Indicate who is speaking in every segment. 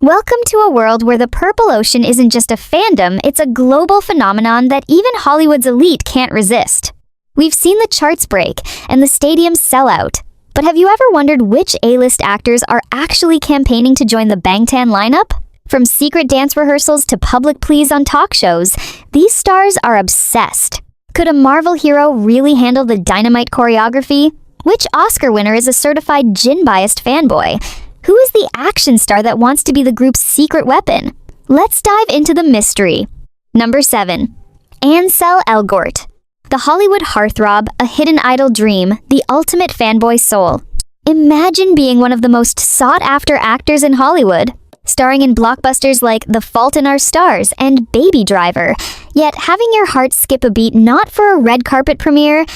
Speaker 1: Welcome to a world where the Purple Ocean isn't just a fandom, it's a global phenomenon that even Hollywood's elite can't resist. We've seen the charts break and the stadiums sell out. But have you ever wondered which A-list actors are actually campaigning to join the Bangtan lineup? From secret dance rehearsals to public pleas on talk shows, these stars are obsessed. Could a Marvel hero really handle the dynamite choreography? Which Oscar winner is a certified Jin-biased fanboy? Who is the action star that wants to be the group's secret weapon? Let's dive into the mystery. Number 7. Ansel Elgort. The Hollywood heartthrob, a hidden idol dream, the ultimate fanboy soul. Imagine being one of the most sought-after actors in Hollywood, starring in blockbusters like The Fault in Our Stars and Baby Driver, yet having your heart skip a beat not for a red carpet premiere,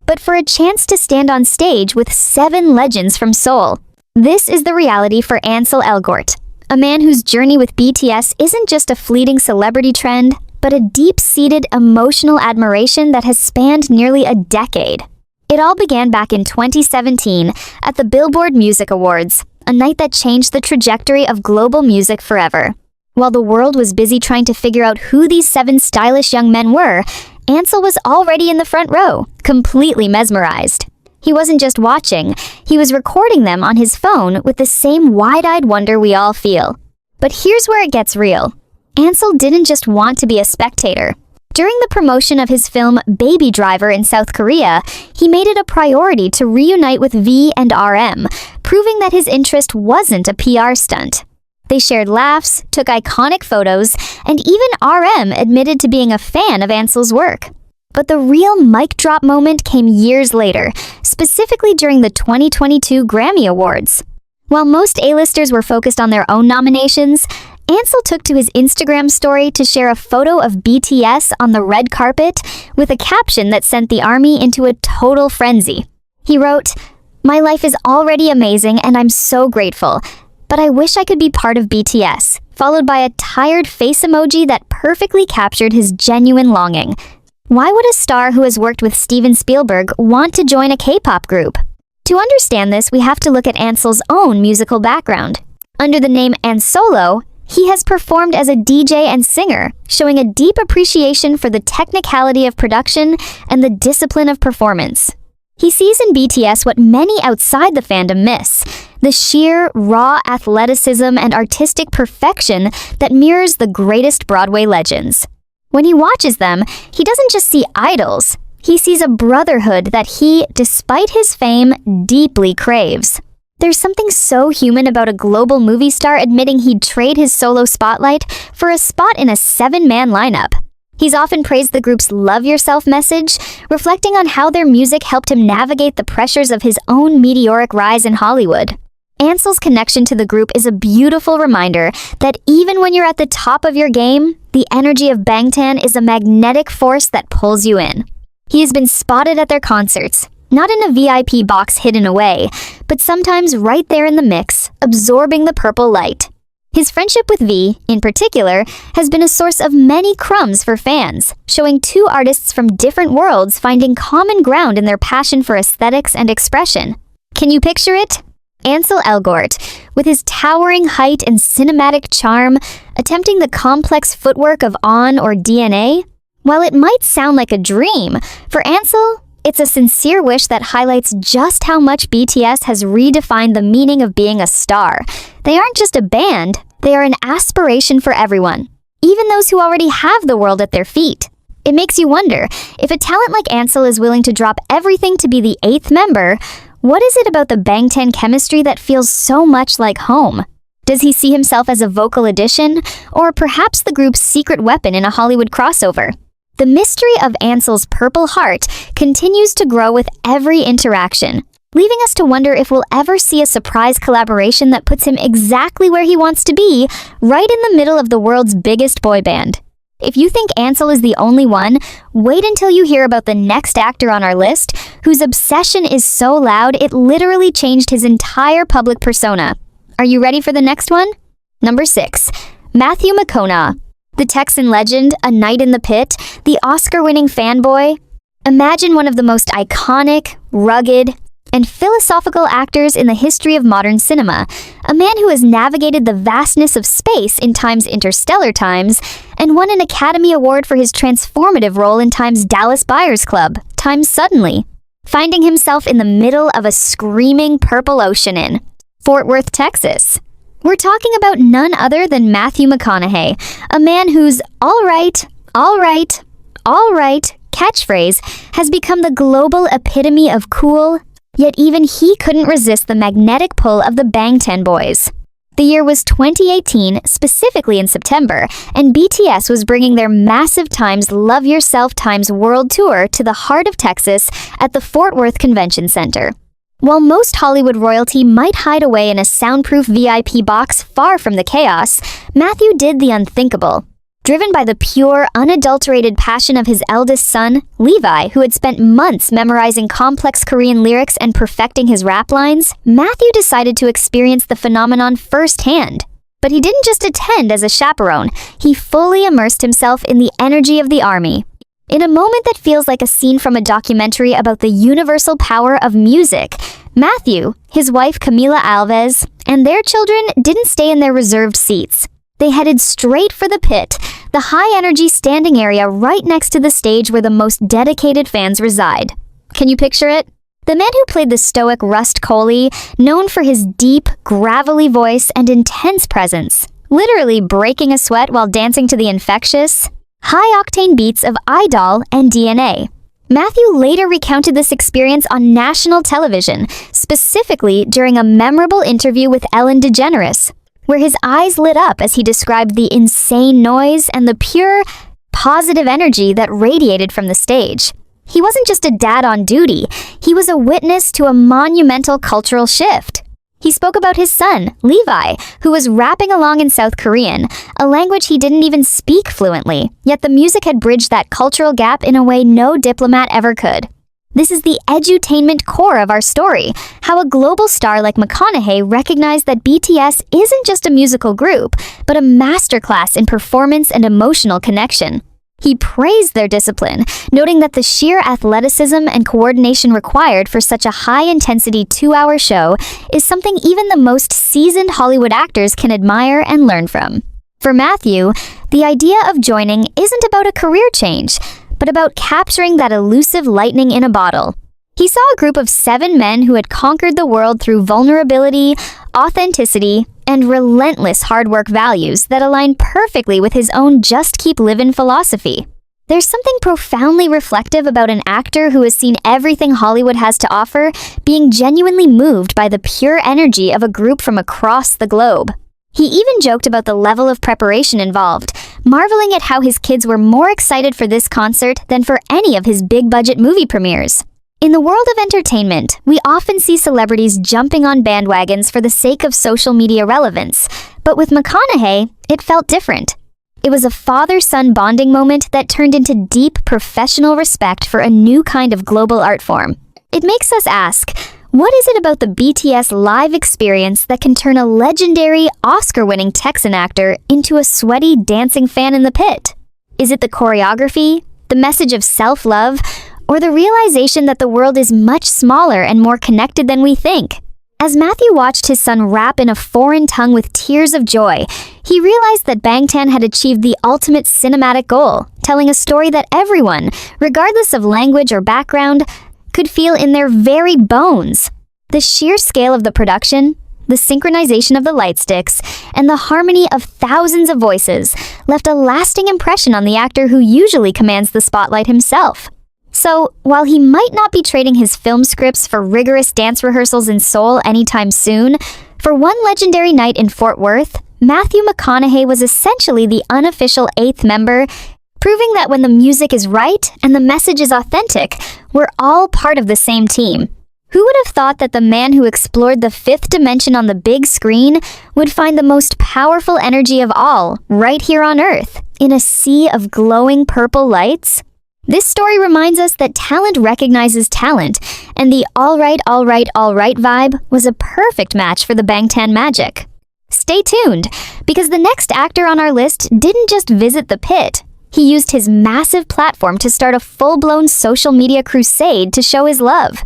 Speaker 1: but for a chance to stand on stage with 7 legends from Seoul. This is the reality for Ansel Elgort, a man whose journey with BTS isn't just a fleeting celebrity trend, but a deep-seated emotional admiration that has spanned nearly a decade. It all began back in 2017 at the Billboard Music Awards, a night that changed the trajectory of global music forever. While the world was busy trying to figure out who these 7 stylish young men were, Ansel was already in the front row, completely mesmerized. He wasn't just watching, he was recording them on his phone with the same wide-eyed wonder we all feel. But here's where it gets real. Ansel didn't just want to be a spectator. During the promotion of his film Baby Driver in South Korea, he made it a priority to reunite with V and RM, proving that his interest wasn't a PR stunt. They shared laughs, took iconic photos, and even RM admitted to being a fan of Ansel's work. But the real mic drop moment came years later, specifically during the 2022 Grammy Awards. While most A-listers were focused on their own nominations, Ansel took to his Instagram story to share a photo of BTS on the red carpet with a caption that sent the ARMY into a total frenzy. He wrote, "My life is already amazing and I'm so grateful, but I wish I could be part of BTS," followed by a tired face emoji that perfectly captured his genuine longing. Why would a star who has worked with Steven Spielberg want to join a K-pop group? To understand this, we have to look at Ansel's own musical background. Under the name Ansolo, he has performed as a DJ and singer, showing a deep appreciation for the technicality of production and the discipline of performance. He sees in BTS what many outside the fandom miss, the sheer, raw athleticism and artistic perfection that mirrors the greatest Broadway legends. When he watches them, he doesn't just see idols, he sees a brotherhood that he, despite his fame, deeply craves. There's something so human about a global movie star admitting he'd trade his solo spotlight for a spot in a 7-man lineup. He's often praised the group's Love Yourself message, reflecting on how their music helped him navigate the pressures of his own meteoric rise in Hollywood. Ansel's connection to the group is a beautiful reminder that even when you're at the top of your game, the energy of Bangtan is a magnetic force that pulls you in. He has been spotted at their concerts, not in a VIP box hidden away, but sometimes right there in the mix, absorbing the purple light. His friendship with V, in particular, has been a source of many crumbs for fans, showing 2 artists from different worlds finding common ground in their passion for aesthetics and expression. Can you picture it? Ansel Elgort, with his towering height and cinematic charm, attempting the complex footwork of On or DNA? While it might sound like a dream, for Ansel, it's a sincere wish that highlights just how much BTS has redefined the meaning of being a star. They aren't just a band, they are an aspiration for everyone, even those who already have the world at their feet. It makes you wonder, if a talent like Ansel is willing to drop everything to be the 8th member, what is it about the Bangtan chemistry that feels so much like home? Does he see himself as a vocal addition, or perhaps the group's secret weapon in a Hollywood crossover? The mystery of Ansel's purple heart continues to grow with every interaction, leaving us to wonder if we'll ever see a surprise collaboration that puts him exactly where he wants to be, right in the middle of the world's biggest boy band. If you think Ansel is the only one, wait until you hear about the next actor on our list, whose obsession is so loud it literally changed his entire public persona. Are you ready for the next one? Number 6. Matthew McConaughey. The Texan legend, A Night in the Pit, the Oscar-winning fanboy. Imagine one of the most iconic, rugged, and philosophical actors in the history of modern cinema, a man who has navigated the vastness of space in Time's Interstellar Times and won an Academy Award for his transformative role in Time's Dallas Buyers Club, Time's Suddenly, finding himself in the middle of a screaming purple ocean in Fort Worth, Texas. We're talking about none other than Matthew McConaughey, a man whose all right catchphrase has become the global epitome of cool, yet even he couldn't resist the magnetic pull of the Bangtan Boys. The year was 2018, specifically in September, and BTS was bringing their massive Times Love Yourself Times World Tour to the heart of Texas at the Fort Worth Convention Center. While most Hollywood royalty might hide away in a soundproof VIP box far from the chaos, Matthew did the unthinkable. Driven by the pure, unadulterated passion of his eldest son, Levi, who had spent months memorizing complex Korean lyrics and perfecting his rap lines, Matthew decided to experience the phenomenon firsthand. But he didn't just attend as a chaperone, he fully immersed himself in the energy of the army. In a moment that feels like a scene from a documentary about the universal power of music, Matthew, his wife Camila Alves, and their children didn't stay in their reserved seats. They headed straight for the pit, the high-energy standing area right next to the stage where the most dedicated fans reside. Can you picture it? The man who played the stoic Rust Cohley, known for his deep, gravelly voice and intense presence, literally breaking a sweat while dancing to the infectious, high-octane beats of Idol and DNA. Matthew later recounted this experience on national television, specifically during a memorable interview with Ellen DeGeneres, where his eyes lit up as he described the insane noise and the pure, positive energy that radiated from the stage. He wasn't just a dad on duty, he was a witness to a monumental cultural shift. He spoke about his son, Levi, who was rapping along in South Korean, a language he didn't even speak fluently, yet the music had bridged that cultural gap in a way no diplomat ever could. This is the edutainment core of our story, how a global star like McConaughey recognized that BTS isn't just a musical group, but a masterclass in performance and emotional connection. He praised their discipline, noting that the sheer athleticism and coordination required for such a high-intensity 2-hour show is something even the most seasoned Hollywood actors can admire and learn from. For Matthew, the idea of joining isn't about a career change, but about capturing that elusive lightning in a bottle. He saw a group of 7 men who had conquered the world through vulnerability, authenticity, and relentless hard work values that align perfectly with his own just keep livin' philosophy. There's something profoundly reflective about an actor who has seen everything Hollywood has to offer being genuinely moved by the pure energy of a group from across the globe. He even joked about the level of preparation involved, marveling at how his kids were more excited for this concert than for any of his big-budget movie premieres. In the world of entertainment, we often see celebrities jumping on bandwagons for the sake of social media relevance, but with McConaughey, it felt different. It was a father-son bonding moment that turned into deep professional respect for a new kind of global art form. It makes us ask, what is it about the BTS live experience that can turn a legendary, Oscar-winning Texan actor into a sweaty, dancing fan in the pit? Is it the choreography, the message of self-love, or the realization that the world is much smaller and more connected than we think? As Matthew watched his son rap in a foreign tongue with tears of joy, he realized that Bangtan had achieved the ultimate cinematic goal, telling a story that everyone, regardless of language or background, could feel in their very bones. The sheer scale of the production, the synchronization of the light sticks, and the harmony of thousands of voices left a lasting impression on the actor who usually commands the spotlight himself. So, while he might not be trading his film scripts for rigorous dance rehearsals in Seoul anytime soon, for one legendary night in Fort Worth, Matthew McConaughey was essentially the unofficial 8th member, proving that when the music is right and the message is authentic, we're all part of the same team. Who would have thought that the man who explored the 5th dimension on the big screen would find the most powerful energy of all right here on Earth, in a sea of glowing purple lights? This story reminds us that talent recognizes talent, and the all right vibe was a perfect match for the Bangtan magic. Stay tuned, because the next actor on our list didn't just visit the pit. He used his massive platform to start a full-blown social media crusade to show his love.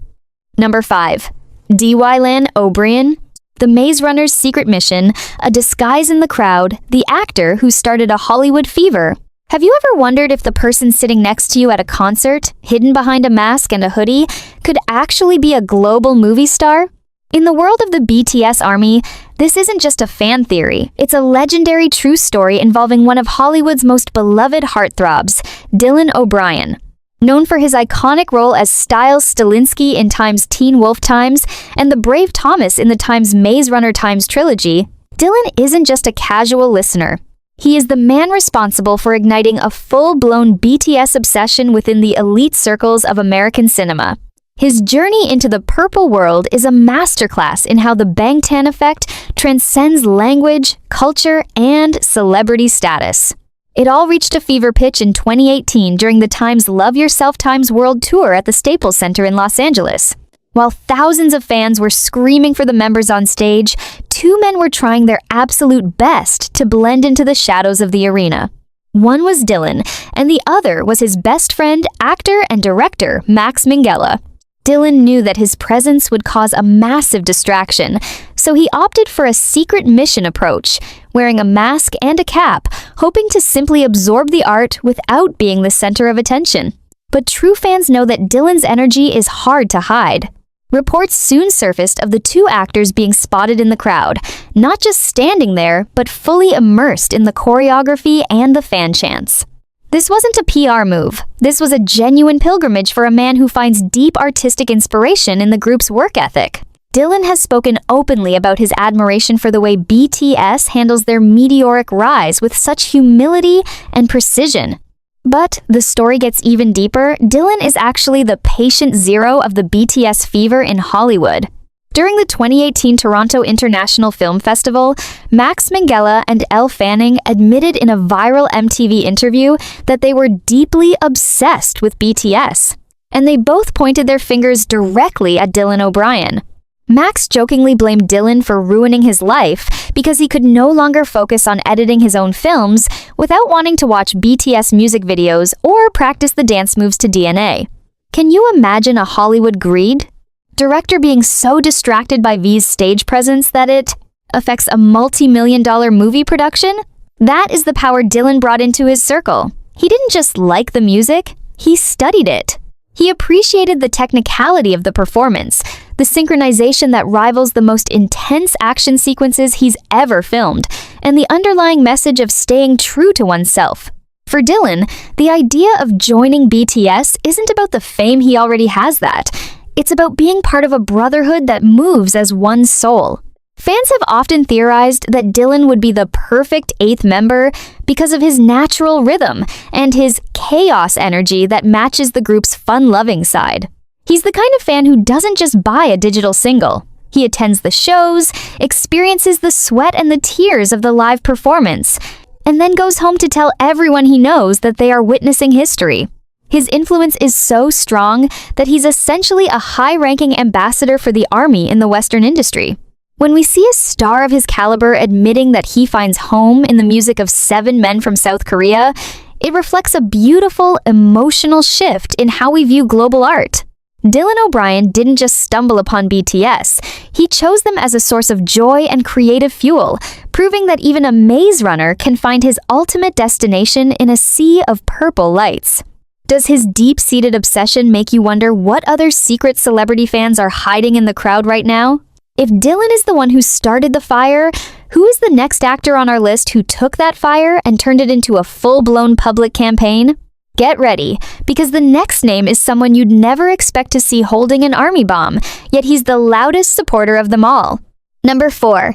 Speaker 1: Number 5. Dylan O'Brien, the Maze Runner's secret mission, a disguise in the crowd, the actor who started a Hollywood fever. Have you ever wondered if the person sitting next to you at a concert, hidden behind a mask and a hoodie, could actually be a global movie star? In the world of the BTS army, this isn't just a fan theory. It's a legendary true story involving one of Hollywood's most beloved heartthrobs, Dylan O'Brien. Known for his iconic role as Styles Stilinski in Time's Teen Wolf Times and the Brave Thomas in the Time's Maze Runner Times trilogy, Dylan isn't just a casual listener. He is the man responsible for igniting a full-blown BTS obsession within the elite circles of American cinema. His journey into the purple world is a masterclass in how the Bangtan effect transcends language, culture, and celebrity status. It all reached a fever pitch in 2018 during the Times Love Yourself Times World Tour at the Staples Center in Los Angeles. While thousands of fans were screaming for the members on stage, two men were trying their absolute best to blend into the shadows of the arena. One was Dylan, and the other was his best friend, actor and director, Max Minghella. Dylan knew that his presence would cause a massive distraction, so he opted for a secret mission approach, wearing a mask and a cap, hoping to simply absorb the art without being the center of attention. But true fans know that Dylan's energy is hard to hide. Reports soon surfaced of the two actors being spotted in the crowd, not just standing there, but fully immersed in the choreography and the fan chants. This wasn't a PR move. This was a genuine pilgrimage for a man who finds deep artistic inspiration in the group's work ethic. Dylan has spoken openly about his admiration for the way BTS handles their meteoric rise with such humility and precision. But the story gets even deeper. Dylan is actually the patient zero of the BTS fever in Hollywood. During the 2018 Toronto International Film Festival, Max Minghella and Elle Fanning admitted in a viral MTV interview that they were deeply obsessed with BTS. And they both pointed their fingers directly at Dylan O'Brien. Max jokingly blamed Dylan for ruining his life because he could no longer focus on editing his own films without wanting to watch BTS music videos or practice the dance moves to DNA. Can you imagine a Hollywood greed? Director being so distracted by V's stage presence that it affects a multi-million-dollar movie production? That is the power Dylan brought into his circle. He didn't just like the music, he studied it. He appreciated the technicality of the performance, the synchronization that rivals the most intense action sequences he's ever filmed, and the underlying message of staying true to oneself. For Dylan, the idea of joining BTS isn't about the fame he already has that. It's about being part of a brotherhood that moves as one soul. Fans have often theorized that Dylan would be the perfect eighth member because of his natural rhythm and his chaos energy that matches the group's fun-loving side. He's the kind of fan who doesn't just buy a digital single. He attends the shows, experiences the sweat and the tears of the live performance, and then goes home to tell everyone he knows that they are witnessing history. His influence is so strong that he's essentially a high-ranking ambassador for the army in the Western industry. When we see a star of his caliber admitting that he finds home in the music of 7 men from South Korea, it reflects a beautiful, emotional shift in how we view global art. Dylan O'Brien didn't just stumble upon BTS, he chose them as a source of joy and creative fuel, proving that even a maze runner can find his ultimate destination in a sea of purple lights. Does his deep-seated obsession make you wonder what other secret celebrity fans are hiding in the crowd right now? If Dylan is the one who started the fire, who is the next actor on our list who took that fire and turned it into a full-blown public campaign? Get ready, because the next name is someone you'd never expect to see holding an army bomb, yet he's the loudest supporter of them all. Number 4.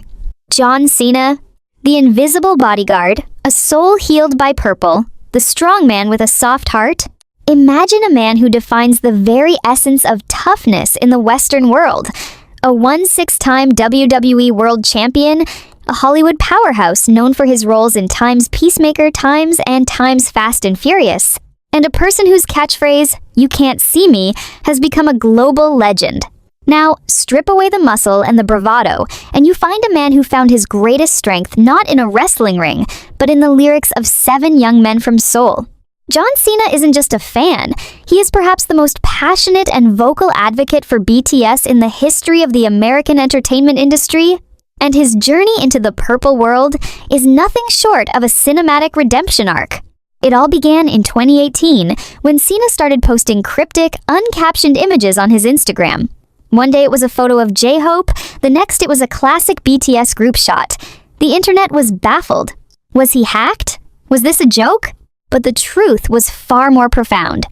Speaker 1: John Cena, the invisible bodyguard, a soul healed by purple, the strong man with a soft heart. Imagine a man who defines the very essence of toughness in the Western world. A 1-6-time WWE World Champion, a Hollywood powerhouse known for his roles in Time's Peacemaker, Times, and Time's Fast and Furious. And a person whose catchphrase, "You can't see me," has become a global legend. Now, strip away the muscle and the bravado, and you find a man who found his greatest strength not in a wrestling ring, but in the lyrics of 7 young men from Seoul. John Cena isn't just a fan, he is perhaps the most passionate and vocal advocate for BTS in the history of the American entertainment industry, and his journey into the purple world is nothing short of a cinematic redemption arc. It all began in 2018 when Cena started posting cryptic, uncaptioned images on his Instagram. One day it was a photo of J-Hope, the next it was a classic BTS group shot. The internet was baffled. Was he hacked? Was this a joke? But the truth was far more profound.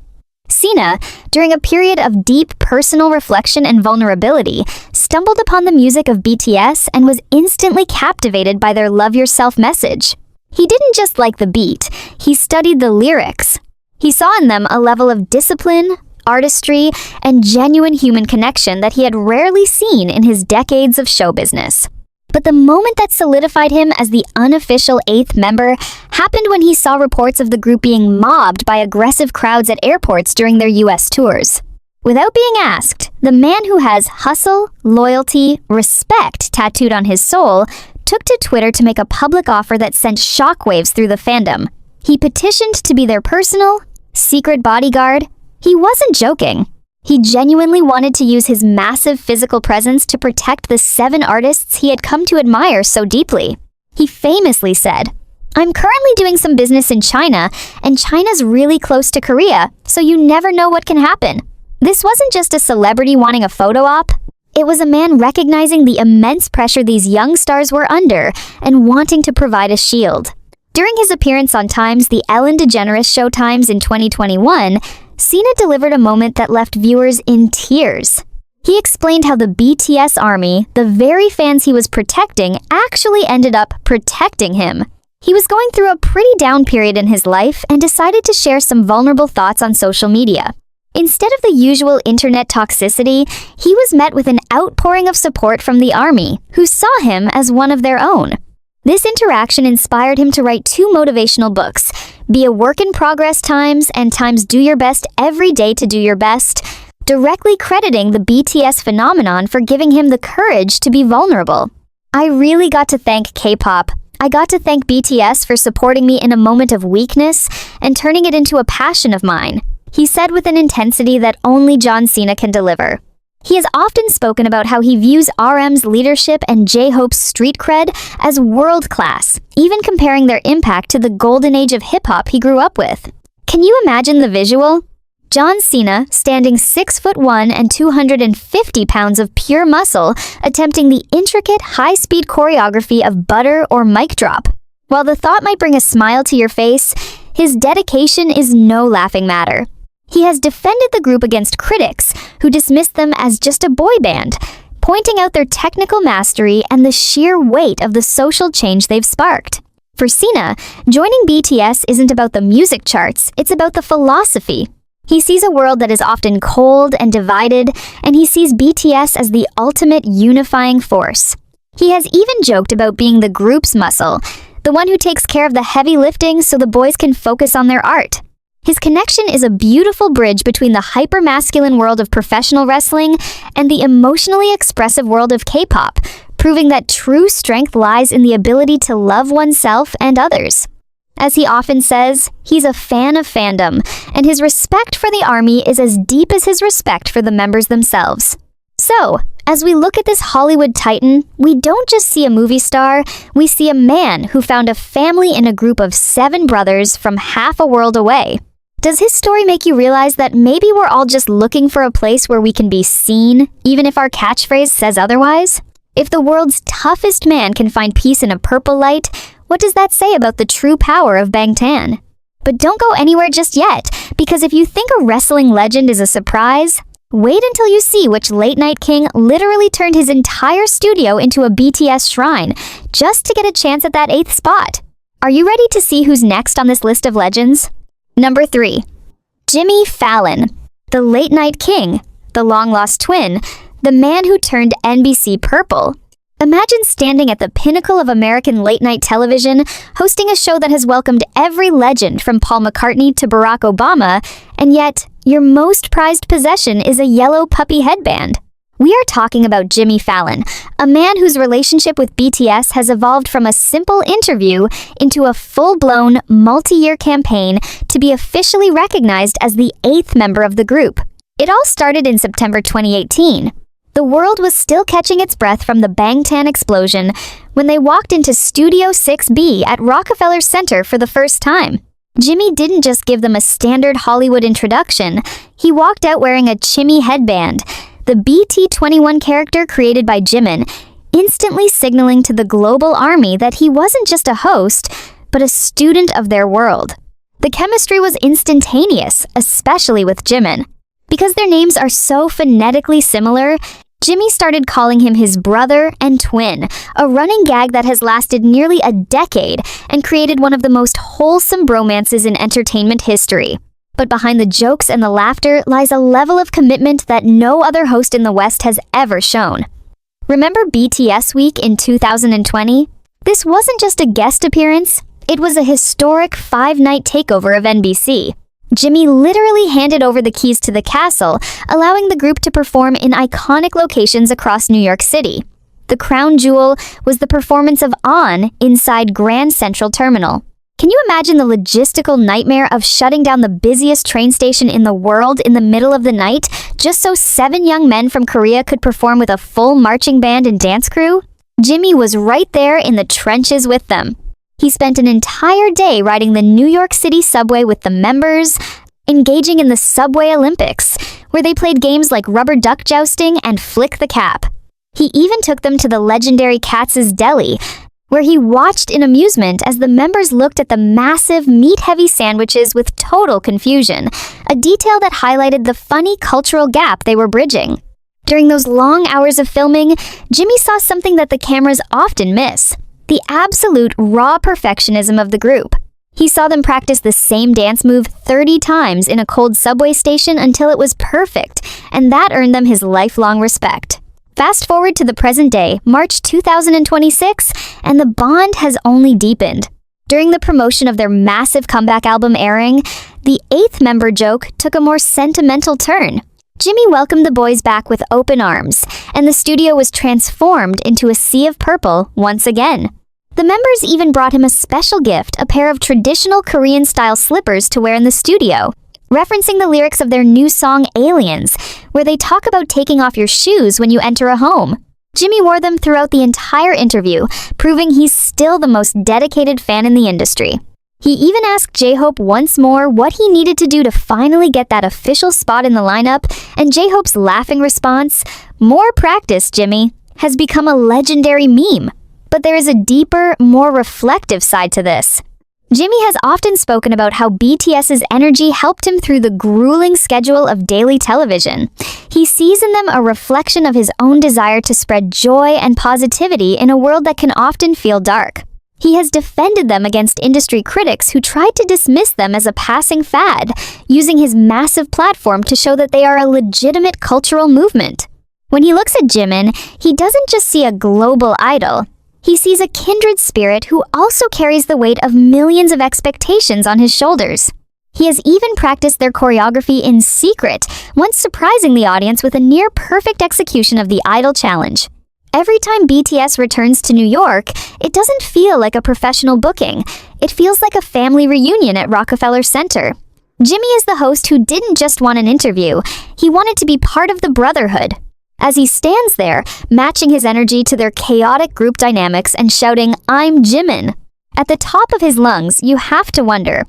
Speaker 1: Cena, during a period of deep personal reflection and vulnerability, stumbled upon the music of BTS and was instantly captivated by their Love Yourself message. He didn't just like the beat, he studied the lyrics. He saw in them a level of discipline, artistry, and genuine human connection that he had rarely seen in his decades of show business. But the moment that solidified him as the unofficial 8th member happened when he saw reports of the group being mobbed by aggressive crowds at airports during their US tours. Without being asked, the man who has hustle, loyalty, respect tattooed on his soul took to Twitter to make a public offer that sent shockwaves through the fandom. He petitioned to be their personal, secret bodyguard. He wasn't joking. He genuinely wanted to use his massive physical presence to protect the 7 artists he had come to admire so deeply. He famously said, "I'm currently doing some business in China, and China's really close to Korea, so you never know what can happen." This wasn't just a celebrity wanting a photo op. It was a man recognizing the immense pressure these young stars were under and wanting to provide a shield. During his appearance on The Ellen DeGeneres Show Times in 2021, Cena delivered a moment that left viewers in tears. He explained how the BTS army, the very fans he was protecting, actually ended up protecting him. He was going through a pretty down period in his life and decided to share some vulnerable thoughts on social media. Instead of the usual internet toxicity, he was met with an outpouring of support from the army, who saw him as one of their own. This interaction inspired him to write 2 motivational books, Be a Work in Progress Times and Times Do Your Best Every Day to Do Your Best, directly crediting the BTS phenomenon for giving him the courage to be vulnerable. "I really got to thank K-pop. I got to thank BTS for supporting me in a moment of weakness and turning it into a passion of mine," he said with an intensity that only John Cena can deliver. He has often spoken about how he views RM's leadership and J-Hope's street cred as world-class, even comparing their impact to the golden age of hip-hop he grew up with. Can you imagine the visual? John Cena, standing 6'1" and 250 pounds of pure muscle, attempting the intricate, high-speed choreography of Butter or Mic Drop. While the thought might bring a smile to your face, his dedication is no laughing matter. He has defended the group against critics who dismissed them as just a boy band, pointing out their technical mastery and the sheer weight of the social change they've sparked. For Cena, joining BTS isn't about the music charts, it's about the philosophy. He sees a world that is often cold and divided, and he sees BTS as the ultimate unifying force. He has even joked about being the group's muscle, the one who takes care of the heavy lifting so the boys can focus on their art. His connection is a beautiful bridge between the hyper-masculine world of professional wrestling and the emotionally expressive world of K-pop, proving that true strength lies in the ability to love oneself and others. As he often says, he's a fan of fandom, and his respect for the army is as deep as his respect for the members themselves. So, as we look at this Hollywood titan, we don't just see a movie star, we see a man who found a family in a group of 7 brothers from half a world away. Does his story make you realize that maybe we're all just looking for a place where we can be seen, even if our catchphrase says otherwise? If the world's toughest man can find peace in a purple light, what does that say about the true power of Bangtan? But don't go anywhere just yet, because if you think a wrestling legend is a surprise, wait until you see which late-night king literally turned his entire studio into a BTS shrine, just to get a chance at that 8th spot. Are you ready to see who's next on this list of legends? Number 3. Jimmy Fallon, the late-night king, the long-lost twin, the man who turned NBC purple. Imagine standing at the pinnacle of American late-night television, hosting a show that has welcomed every legend from Paul McCartney to Barack Obama, and yet, your most prized possession is a yellow puppy headband. We are talking about Jimmy Fallon, a man whose relationship with BTS has evolved from a simple interview into a full-blown, multi-year campaign to be officially recognized as the 8th member of the group. It all started in September 2018. The world was still catching its breath from the Bangtan explosion when they walked into Studio 6B at Rockefeller Center for the first time. Jimmy didn't just give them a standard Hollywood introduction, he walked out wearing a Chimmy headband, the BT21 character created by Jimin, instantly signaling to the global army that he wasn't just a host, but a student of their world. The chemistry was instantaneous, especially with Jimin. Because their names are so phonetically similar, Jimmy started calling him his brother and twin, a running gag that has lasted nearly a decade and created one of the most wholesome bromances in entertainment history. But behind the jokes and the laughter lies a level of commitment that no other host in the West has ever shown. Remember BTS Week in 2020? This wasn't just a guest appearance, it was a historic 5-night takeover of NBC. Jimmy literally handed over the keys to the castle, allowing the group to perform in iconic locations across New York City. The crown jewel was the performance of On inside Grand Central Terminal. Can you imagine the logistical nightmare of shutting down the busiest train station in the world in the middle of the night just so 7 young men from Korea could perform with a full marching band and dance crew? Jimmy was right there in the trenches with them. He spent an entire day riding the New York City subway with the members, engaging in the Subway Olympics, where they played games like rubber duck jousting and flick the cap. He even took them to the legendary Katz's Deli, where he watched in amusement as the members looked at the massive, meat-heavy sandwiches with total confusion, a detail that highlighted the funny cultural gap they were bridging. During those long hours of filming, Jimmy saw something that the cameras often miss: the absolute raw perfectionism of the group. He saw them practice the same dance move 30 times in a cold subway station until it was perfect, and that earned them his lifelong respect. Fast forward to the present day, March 2026, and the bond has only deepened. During the promotion of their massive comeback album airing, the 8th member joke took a more sentimental turn. Jimmy welcomed the boys back with open arms, and the studio was transformed into a sea of purple once again. The members even brought him a special gift, a pair of traditional Korean-style slippers to wear in the studio, referencing the lyrics of their new song Aliens, where they talk about taking off your shoes when you enter a home. Jimmy wore them throughout the entire interview, proving he's still the most dedicated fan in the industry. He even asked J-Hope once more what he needed to do to finally get that official spot in the lineup, and J-Hope's laughing response, "More practice, Jimmy," has become a legendary meme. But there is a deeper, more reflective side to this. Jimmy has often spoken about how BTS's energy helped him through the grueling schedule of daily television. He sees in them a reflection of his own desire to spread joy and positivity in a world that can often feel dark. He has defended them against industry critics who tried to dismiss them as a passing fad, using his massive platform to show that they are a legitimate cultural movement. When he looks at Jimin, he doesn't just see a global idol. He sees a kindred spirit who also carries the weight of millions of expectations on his shoulders. He has even practiced their choreography in secret, once surprising the audience with a near-perfect execution of the Idol Challenge. Every time BTS returns to New York, it doesn't feel like a professional booking. It feels like a family reunion at Rockefeller Center. Jimmy is the host who didn't just want an interview, he wanted to be part of the brotherhood. As he stands there, matching his energy to their chaotic group dynamics and shouting, "I'm Jimin," at the top of his lungs, you have to wonder,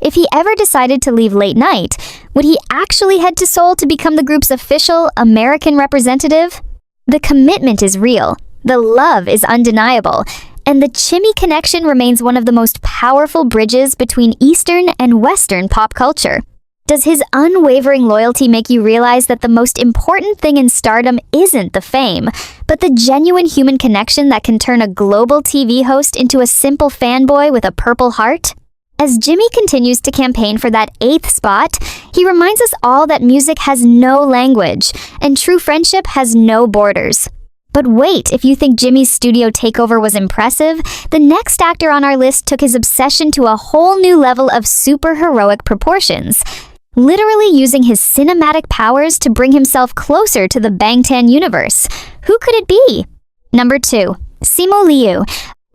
Speaker 1: if he ever decided to leave late night, would he actually head to Seoul to become the group's official American representative? The commitment is real, the love is undeniable, and the Chimmy connection remains one of the most powerful bridges between Eastern and Western pop culture. Does his unwavering loyalty make you realize that the most important thing in stardom isn't the fame, but the genuine human connection that can turn a global TV host into a simple fanboy with a purple heart? As Jimmy continues to campaign for that 8th spot, he reminds us all that music has no language, and true friendship has no borders. But wait, if you think Jimmy's studio takeover was impressive, the next actor on our list took his obsession to a whole new level of superheroic proportions. literally using his cinematic powers to bring himself closer to the Bangtan universe. Who could it be? Number 2. Simu Liu,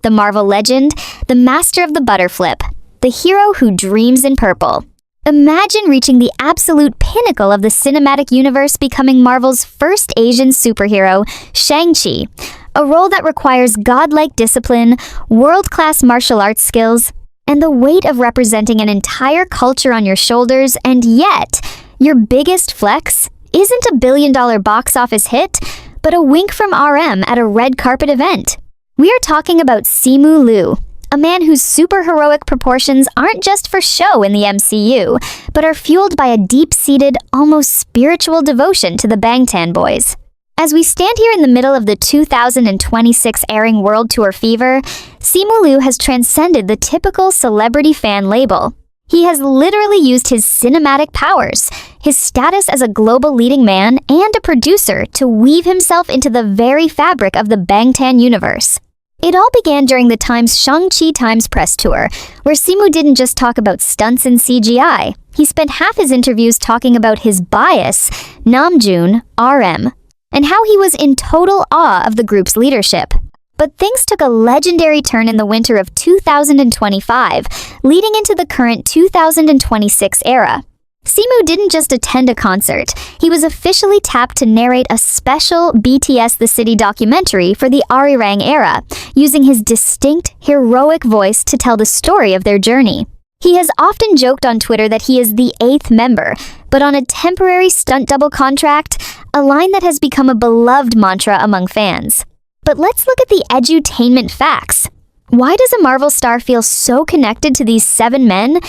Speaker 1: the Marvel legend, the master of the butterflip, the hero who dreams in purple. Imagine reaching the absolute pinnacle of the cinematic universe, becoming Marvel's first Asian superhero, Shang-Chi, a role that requires godlike discipline, world-class martial arts skills, and the weight of representing an entire culture on your shoulders, and yet, your biggest flex isn't a billion-dollar box office hit, but a wink from RM at a red carpet event. We are talking about Simu Liu, a man whose superheroic proportions aren't just for show in the MCU, but are fueled by a deep-seated, almost spiritual devotion to the Bangtan Boys. As we stand here in the middle of the 2026 airing World Tour fever, Simu Liu has transcended the typical celebrity fan label. He has literally used his cinematic powers, his status as a global leading man and a producer, to weave himself into the very fabric of the Bangtan universe. It all began during the Times Shang-Chi Times press tour, where Simu didn't just talk about stunts and CGI. He spent half his interviews talking about his bias, Namjoon, RM, and how he was in total awe of the group's leadership. But things took a legendary turn in the winter of 2025, leading into the current 2026 era. Simu didn't just attend a concert, he was officially tapped to narrate a special BTS The City documentary for the Arirang Era, using his distinct, heroic voice to tell the story of their journey. He has often joked on Twitter that he is the 8th member, but on a temporary stunt double contract, a line that has become a beloved mantra among fans. But let's look at the edutainment facts. Why does a Marvel star feel so connected to these 7 men?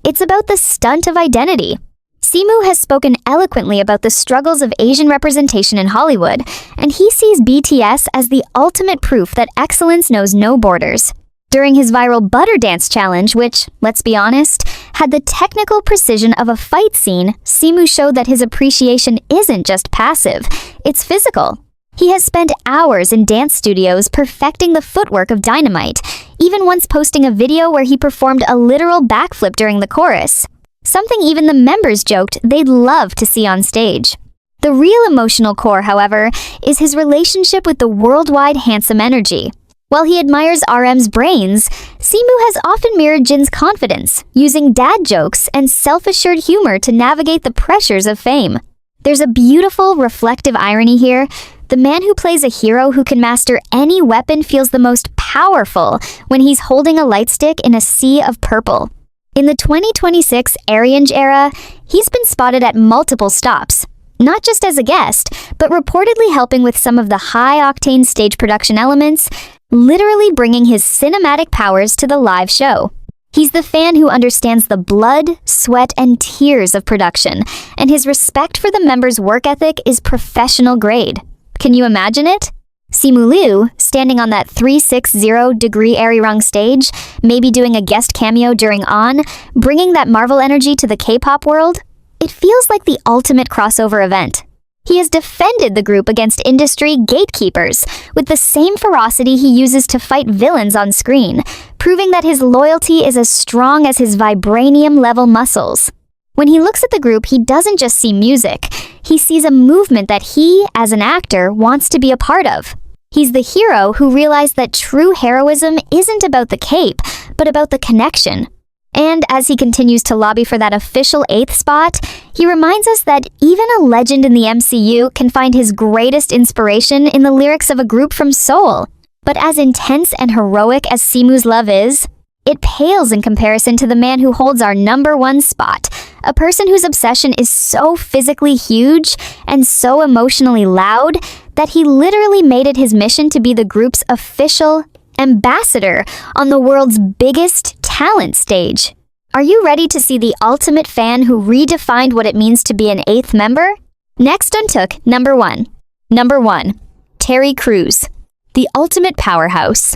Speaker 1: It's about the stunt of identity. Simu has spoken eloquently about the struggles of Asian representation in Hollywood, and he sees BTS as the ultimate proof that excellence knows no borders. During his viral Butter Dance challenge, which, let's be honest, had the technical precision of a fight scene, Simu showed that his appreciation isn't just passive, it's physical. He has spent hours in dance studios perfecting the footwork of Dynamite, even once posting a video where he performed a literal backflip during the chorus, something even the members joked they'd love to see on stage. The real emotional core, however, is his relationship with the worldwide handsome energy. While he admires RM's brains, Simu has often mirrored Jin's confidence, using dad jokes and self-assured humor to navigate the pressures of fame. There's a beautiful, reflective irony here. The man who plays a hero who can master any weapon feels the most powerful when he's holding a lightstick in a sea of purple. In the 2026 Arirang Era, he's been spotted at multiple stops, not just as a guest, but reportedly helping with some of the high-octane stage production elements, literally bringing his cinematic powers to the live show. He's the fan who understands the blood, sweat, and tears of production, and his respect for the members' work ethic is professional grade. Can you imagine it? Simu Liu, standing on that 360-degree Arirang stage, maybe doing a guest cameo during On, bringing that Marvel energy to the K-pop world? It feels like the ultimate crossover event. He has defended the group against industry gatekeepers with the same ferocity he uses to fight villains on screen, proving that his loyalty is as strong as his vibranium-level muscles. When he looks at the group, he doesn't just see music. He sees a movement that he, as an actor, wants to be a part of. He's the hero who realized that true heroism isn't about the cape, but about the connection. And as he continues to lobby for that official 8th spot, he reminds us that even a legend in the MCU can find his greatest inspiration in the lyrics of a group from Seoul. But as intense and heroic as Simu's love is, it pales in comparison to the man who holds our #1 spot, a person whose obsession is so physically huge and so emotionally loud that he literally made it his mission to be the group's official ambassador on the world's biggest talent stage. Are you ready to see the ultimate fan who redefined what it means to be an 8th member? Next on Took Number 1. Number 1. Terry Crews, the ultimate powerhouse,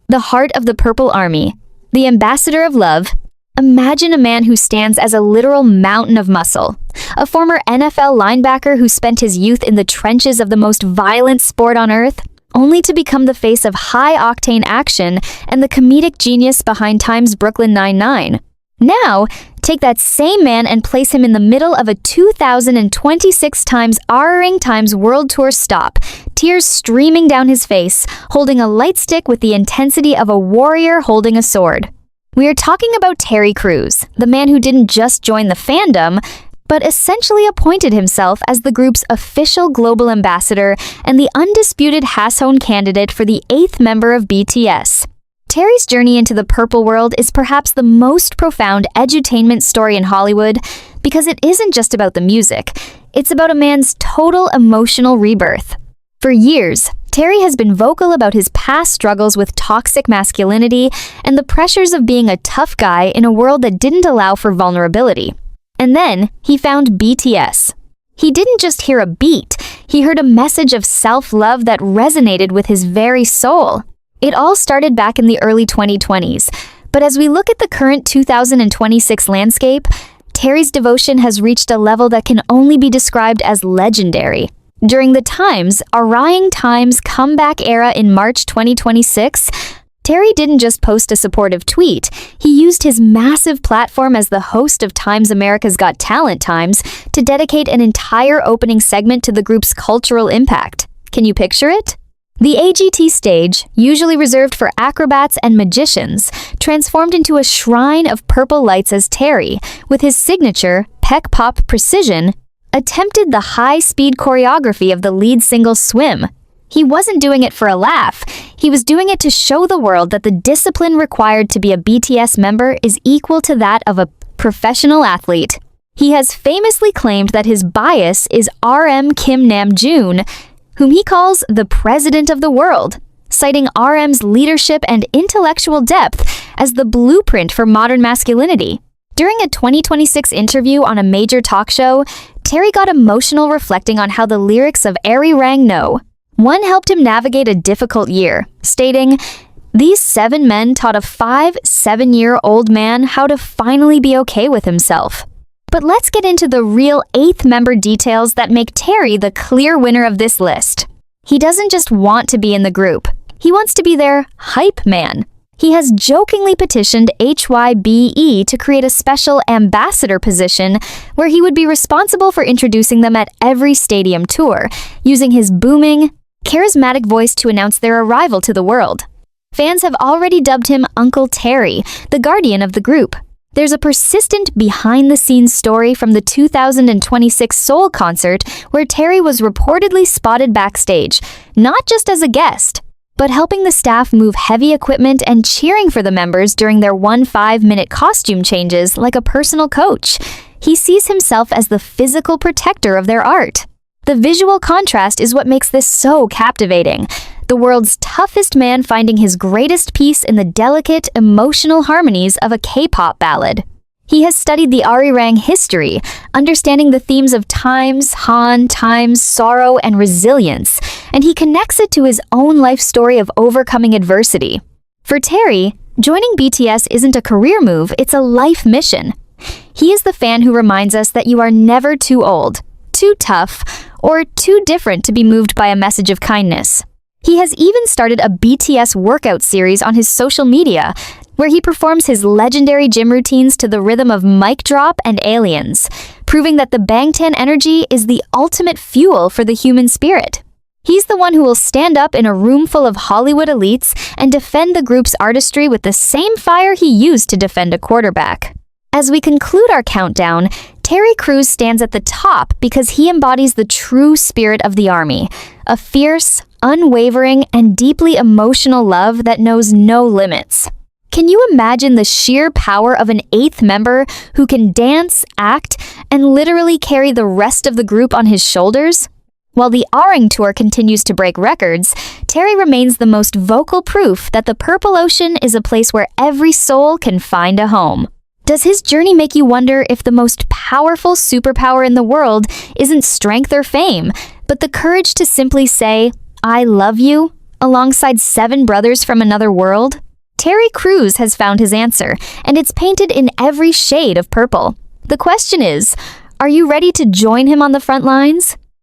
Speaker 1: the heart of the Purple Army, the ambassador of love. Imagine a man who stands as a literal mountain of muscle, a former NFL linebacker who spent his youth in the trenches of the most violent sport on earth, only to become the face of high-octane action and the comedic genius behind Time's Brooklyn Nine-Nine. Now, take that same man and place him in the middle of a 2026 times Arirang times World Tour stop, tears streaming down his face, holding a light stick with the intensity of a warrior holding a sword. We are talking about Terry Crews, the man who didn't just join the fandom, but essentially appointed himself as the group's official global ambassador and the undisputed Hashon candidate for the 8th member of BTS. Terry's journey into the purple world is perhaps the most profound edutainment story in Hollywood because it isn't just about the music, it's about a man's total emotional rebirth. For years, Terry has been vocal about his past struggles with toxic masculinity and the pressures of being a tough guy in a world that didn't allow for vulnerability. And then, he found BTS. He didn't just hear a beat, he heard a message of self-love that resonated with his very soul. It all started back in the early 2020s, but as we look at the current 2026 landscape, Terry's devotion has reached a level that can only be described as legendary. During the Arirang Times comeback era in March 2026, Terry didn't just post a supportive tweet, he used his massive platform as the host of Times America's Got Talent Times to dedicate an entire opening segment to the group's cultural impact. Can you picture it? The AGT stage, usually reserved for acrobats and magicians, transformed into a shrine of purple lights as Terry, with his signature, peck pop precision, attempted the high-speed choreography of the lead single Swim. He wasn't doing it for a laugh, he was doing it to show the world that the discipline required to be a BTS member is equal to that of a professional athlete. He has famously claimed that his bias is RM Kim Namjoon, whom he calls the president of the world, citing RM's leadership and intellectual depth as the blueprint for modern masculinity. During a 2026 interview on a major talk show, Terry got emotional reflecting on how the lyrics of Arirang Era helped him navigate a difficult year, stating, "These 7 men taught a 7-year-old man how to finally be okay with himself." But let's get into the real 8th member details that make Terry the clear winner of this list. He doesn't just want to be in the group, he wants to be their hype man. He has jokingly petitioned HYBE to create a special ambassador position where he would be responsible for introducing them at every stadium tour, using his booming, charismatic voice to announce their arrival to the world. Fans have already dubbed him Uncle Terry, the guardian of the group. There's a persistent behind-the-scenes story from the 2026 Seoul concert where Terry was reportedly spotted backstage, not just as a guest, but helping the staff move heavy equipment and cheering for the members during their 5-minute costume changes like a personal coach. He sees himself as the physical protector of their art. The visual contrast is what makes this so captivating. The world's toughest man finding his greatest peace in the delicate, emotional harmonies of a K-pop ballad. He has studied the Arirang history, understanding the themes of times, sorrow, and resilience, and he connects it to his own life story of overcoming adversity. For Terry, joining BTS isn't a career move, it's a life mission. He is the fan who reminds us that you are never too old, too tough, or too different to be moved by a message of kindness. He has even started a BTS workout series on his social media, where he performs his legendary gym routines to the rhythm of Mic Drop and Aliens, proving that the Bangtan energy is the ultimate fuel for the human spirit. He's the one who will stand up in a room full of Hollywood elites and defend the group's artistry with the same fire he used to defend a quarterback. As we conclude our countdown, Terry Crews stands at the top because he embodies the true spirit of the army, a fierce, unwavering, and deeply emotional love that knows no limits. Can you imagine the sheer power of an 8th member who can dance, act, and literally carry the rest of the group on his shoulders? While the Arirang tour continues to break records, Terry remains the most vocal proof that the Purple Ocean is a place where every soul can find a home. Does his journey make you wonder if the most powerful superpower in the world isn't strength or fame, but the courage to simply say, "I love you," alongside 7 brothers from another world? Terry Crews has found his answer, and it's painted in every shade of purple. The question is, are you ready to join him on the front lines?